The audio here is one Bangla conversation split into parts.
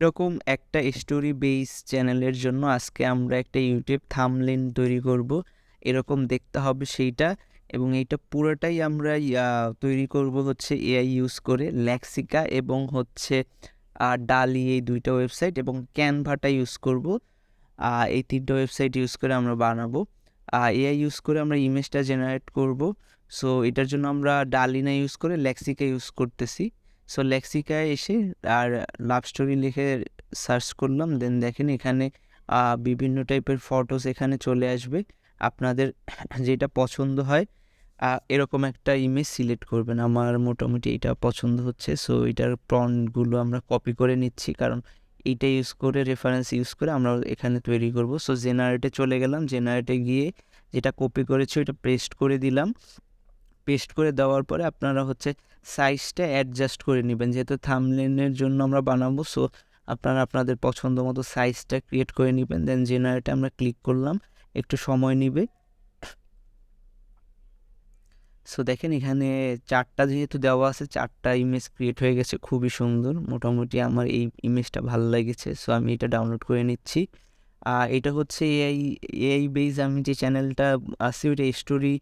এরকম একটা স্টোরি বেস চ্যানেলের জন্য আজকে আমরা একটা ইউটিউব থাম্বনেইল তৈরি করব। এরকম দেখতে হবে সেইটা, এবং এইটা পুরোটাই আমরা তৈরি করব হচ্ছে এআই ইউজ করে, লেক্সিকা এবং হচ্ছে ডালি, এই দুইটা ওয়েবসাইট এবং ক্যানভাটা ইউজ করব। এই তিনটা ওয়েবসাইট ইউজ করে আমরা বানাবো। এআই ইউজ করে আমরা ইমেজটা জেনারেট করব। সো এটার জন্য আমরা ডালি না ইউজ করে লেক্সিকা ইউজ করতেছি। সো লেক্সিকায় এসে আর লাভ স্টোরি লিখে সার্চ করলাম, দেন দেখেন এখানে বিভিন্ন টাইপের ফটোস এখানে চলে আসবে। আপনাদের যেটা পছন্দ হয় এরকম একটা ইমেজ সিলেক্ট করবেন। আমার মোটামুটি এটা পছন্দ হচ্ছে, সো এটার প্রম্পটগুলো আমরা কপি করে নিচ্ছি, কারণ এইটা ইউজ করে, রেফারেন্স ইউজ করে আমরা এখানে তৈরি করব। সো জেনারেটে চলে গেলাম, জেনারেটে গিয়ে যেটা কপি করেছি ওইটা পেস্ট করে দিলাম। পেস্ট করে দেওয়ার পরে আপনারা হচ্ছে সাইজটা অ্যাডজাস্ট করে নেবেন, যেহেতু থাম্বনেইলের জন্য আমরা বানাবো। সো আপনারা আপনাদের পছন্দ মতো সাইজটা ক্রিয়েট করে নেবেন। দেন জেনারেটে আমরা ক্লিক করলাম, একটু সময় নিবে। সো দেখেন এখানে চারটা যেহেতু দেওয়া আছে, চারটা ইমেজ ক্রিয়েট হয়ে গেছে, খুবই সুন্দর। মোটামুটি আমার এই ইমেজটা ভালো লেগেছে, সো আমি এটা ডাউনলোড করে নিচ্ছি। এটা হচ্ছে এআই এআই বেস, আমি যে চ্যানেলটা আছে ওইটা story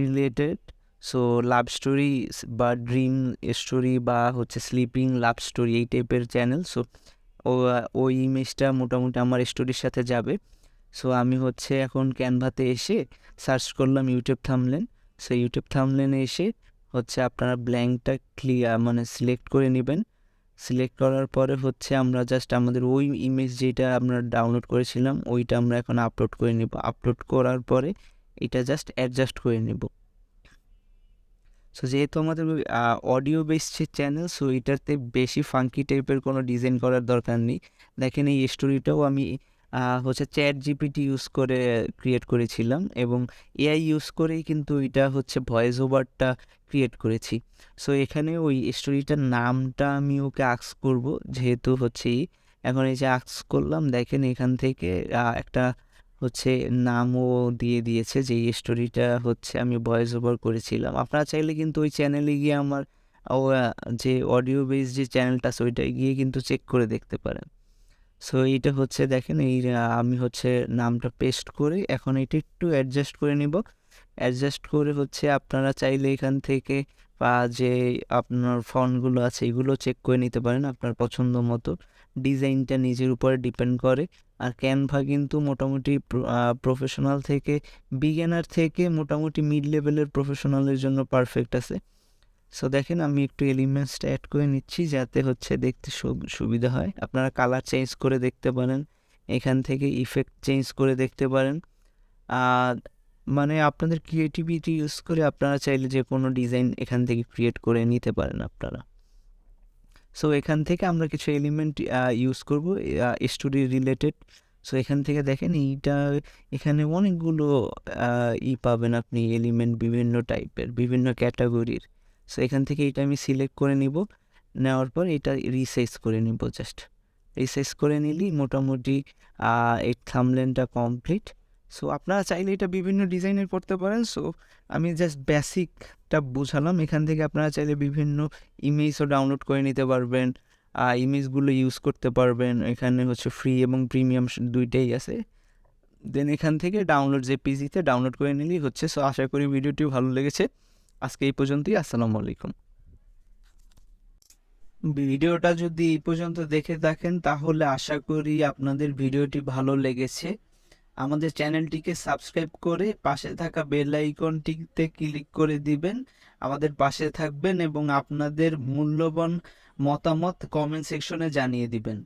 related. So love story বা ড্রিম স্টোরি বা হচ্ছে স্লিপিং লাভ স্টোরি, এই টাইপের চ্যানেল। সো ওই ইমেজটা মোটামুটি আমার স্টোরির সাথে যাবে। সো আমি হচ্ছে এখন ক্যানভাতে এসে সার্চ করলাম ইউটিউব থাম্বনেইল। সো ইউটিউব থাম্বনেইলে এসে হচ্ছে আপনারা ব্ল্যাঙ্কটা মানে সিলেক্ট করে নেবেন। সিলেক্ট করার পরে হচ্ছে আমরা জাস্ট আমাদের ওই ইমেজ যেটা আমরা ডাউনলোড করেছিলাম ওইটা আমরা এখন আপলোড করে নেব। আপলোড করার পরে এটা জাস্ট অ্যাডজাস্ট করে নেব। সো যেহেতু আমাদের অডিও বেসড চ্যানেল, সো এটাতে বেশি ফাঙ্কি টাইপের কোনো ডিজাইন করার দরকার নেই। দেখেন এই স্টোরিটাও আমি হচ্ছে চ্যাট জিপিটি ইউজ করে ক্রিয়েট করেছিলাম, এবং এআই ইউজ করেই কিন্তু এটা হচ্ছে ভয়েস ওভারটা ক্রিয়েট করেছি। সো এখানে ওই স্টোরিটার নামটা আমি ওকে আস্ক করব, যেহেতু হচ্ছে এখন এই যে আস্ক করলাম, দেখেন এখান থেকে একটা হচ্ছে নামও দিয়ে দিয়েছে, যে এই স্টোরিটা হচ্ছে আমি ভয়েস ওভার করেছিলাম। আপনারা চাইলে কিন্তু ওই চ্যানেলে গিয়ে আমার যে অডিও বেস যে চ্যানেলটা আছে ওইটায় গিয়ে কিন্তু চেক করে দেখতে পারেন। সো এইটা হচ্ছে দেখেন এই আমি হচ্ছে নামটা পেস্ট করে এখন এটা একটু অ্যাডজাস্ট করে নিব। অ্যাডজাস্ট করে হচ্ছে আপনারা চাইলে এখান থেকে বা যে আপনার ফন্টগুলো আছে এগুলো চেক করে নিতে পারেন আপনার পছন্দ মতো। ডিজাইনটা নিজের উপরে ডিপেন্ড করে। আর ক্যানভা কিন্তু মোটামুটি প্রফেশনাল থেকে, বিগিনার থেকে মোটামুটি মিড লেভেলের প্রফেশনালের জন্য পারফেক্ট আছে। সো দেখেন আমি একটু এলিমেন্টসটা অ্যাড করে নিচ্ছি যাতে হচ্ছে দেখতে সুবিধা হয়। আপনারা কালার চেঞ্জ করে দেখতে পারেন, এখান থেকে ইফেক্ট চেঞ্জ করে দেখতে পারেন। মানে আপনাদের ক্রিয়েটিভিটি ইউজ করে আপনারা চাইলে যে কোনো ডিজাইন এখান থেকে ক্রিয়েট করে নিতে পারেন আপনারা। সো এখান থেকে আমরা কিছু এলিমেন্ট ইউজ করব স্টোরি রিলেটেড। সো এখান থেকে দেখেন এইটা, এখানে অনেকগুলো পাবেন আপনি এলিমেন্ট, বিভিন্ন টাইপের, বিভিন্ন ক্যাটাগরির। সো এখান থেকে এটা আমি সিলেক্ট করে নিব, নেওয়ার পর এটা রিসাইজ করে নিব। জাস্ট রিসাইজ করে নিলেই মোটামুটি এই থাম্বনেইলটা কমপ্লিট। সো আপনারা চাইলে এটা বিভিন্ন ডিজাইনের করতে পারেন। সো আমি জাস্ট বেসিকটা বুঝালাম। এখান থেকে আপনারা চাইলে বিভিন্ন ইমেজও ডাউনলোড করে নিতে পারবেন, ইমেজগুলো ইউজ করতে পারবেন। এখানে হচ্ছে ফ্রি এবং প্রিমিয়াম দুইটাই আছে। দেন এখান থেকে ডাউনলোড জেপিজিতে ডাউনলোড করে নিলেই হচ্ছে। সো আশা করি ভিডিওটি ভালো লেগেছে। আজকে এই পর্যন্তই। আসসালামু আলাইকুম। ভিডিওটা যদি এই পর্যন্ত দেখে থাকেন তাহলে আশা করি আপনাদের ভিডিওটি ভালো লেগেছে। আমাদের চ্যানেলটিকে সাবস্ক্রাইব করে পাশে থাকা বেল আইকনটিতে ক্লিক করে দিবেন, আমাদের পাশে থাকবেন এবং আপনাদের মূল্যবান মতামত কমেন্ট সেকশনে জানিয়ে দিবেন।